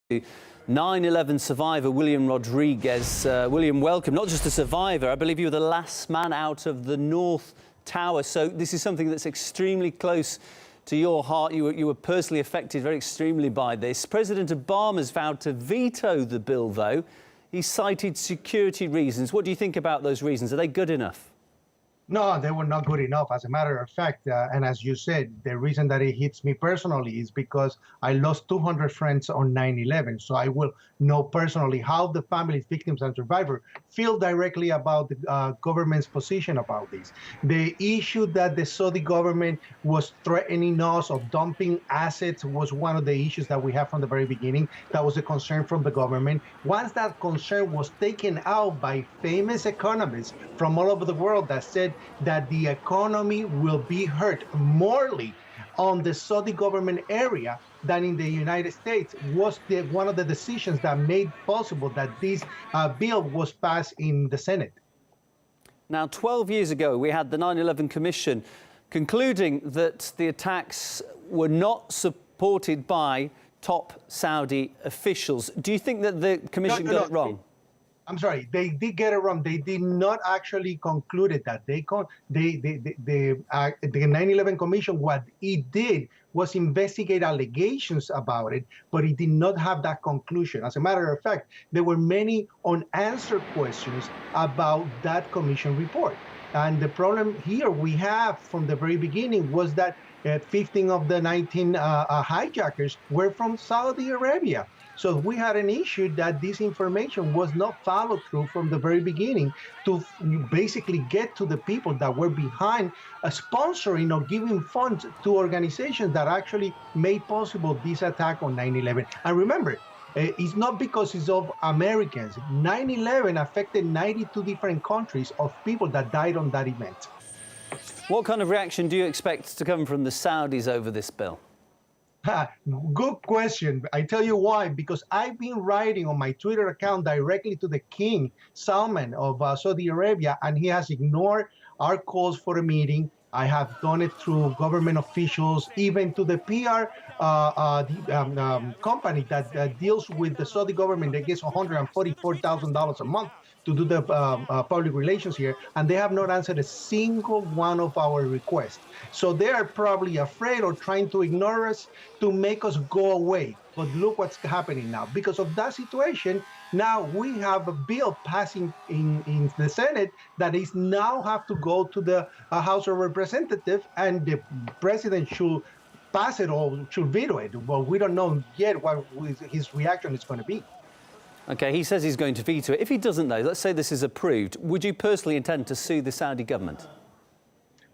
9/11 survivor William Rodriguez. William, welcome. Not just a survivor, I believe you were the last man out of the North Tower. So this is something that's extremely close to your heart. You were personally affected very extremely by this. President Obama's vowed to veto the bill, though. He cited security reasons. What do you think about those reasons? Are they good enough? No, they were not good enough. As a matter of fact, and as you said, the reason that it hits me personally is because I lost 200 friends on 9/11. So I will know personally how the families, victims, and survivors feel directly about the government's position about this. The issue that the Saudi government was threatening us of dumping assets was one of the issues that we have from the very beginning. That was a concern from the government. Once that concern was taken out by famous economists from all over the world that said that the economy will be hurt morely on the Saudi government area than in the United States, was one of the decisions that made possible that this bill was passed in the Senate. Now, 12 years ago, we had the 9/11 Commission concluding that the attacks were not supported by top Saudi officials. Do you think that the Commission got it wrong? I'm sorry, they did get it wrong. They did not actually conclude that. The 9/11 Commission, what it did was investigate allegations about it, but it did not have that conclusion. As a matter of fact, there were many unanswered questions about that commission report. And the problem here we have from the very beginning was that 15 of the 19 hijackers were from Saudi Arabia. So we had an issue that this information was not followed through from the very beginning to basically get to the people that were behind sponsoring or giving funds to organizations that actually made possible this attack on 9/11. And remember, it's not because it's of Americans. 9/11 affected 92 different countries of people that died on that event. What kind of reaction do you expect to come from the Saudis over this bill? Good question. I tell you why, because I've been writing on my Twitter account directly to the King Salman of Saudi Arabia, and he has ignored our calls for a meeting. I have done it through government officials, even to the PR company that deals with the Saudi government that gets $144,000 a month to do the public relations here, and they have not answered a single one of our requests. So they are probably afraid or trying to ignore us to make us go away. But look what's happening now. Because of that situation, now we have a bill passing in the Senate that is now have to go to the House of Representatives, and the president should pass it or should veto it. Well, we don't know yet what his reaction is going to be. OK, he says he's going to veto it. If he doesn't, though, let's say this is approved, would you personally intend to sue the Saudi government?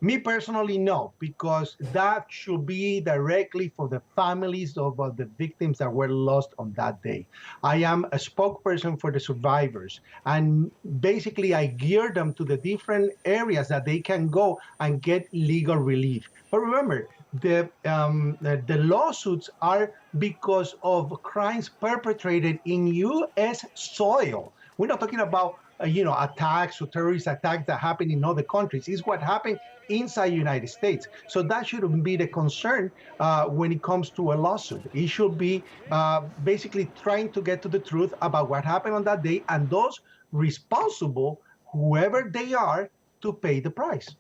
Me personally, no, because that should be directly for the families of the victims that were lost on that day. I am a spokesperson for the survivors, and basically I gear them to the different areas that they can go and get legal relief. But remember, the lawsuits are because of crimes perpetrated in U.S. soil. We're not talking about attacks or terrorist attacks that happen in other countries. It's what happened inside the United States. So that shouldn't be the concern when it comes to a lawsuit. It should be basically trying to get to the truth about what happened on that day, and those responsible, whoever they are, to pay the price.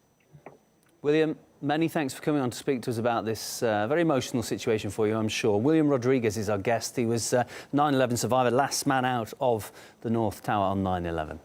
William, many thanks for coming on to speak to us about this very emotional situation for you, I'm sure. William Rodriguez is our guest. He was 9/11 survivor, last man out of the North Tower on 9/11.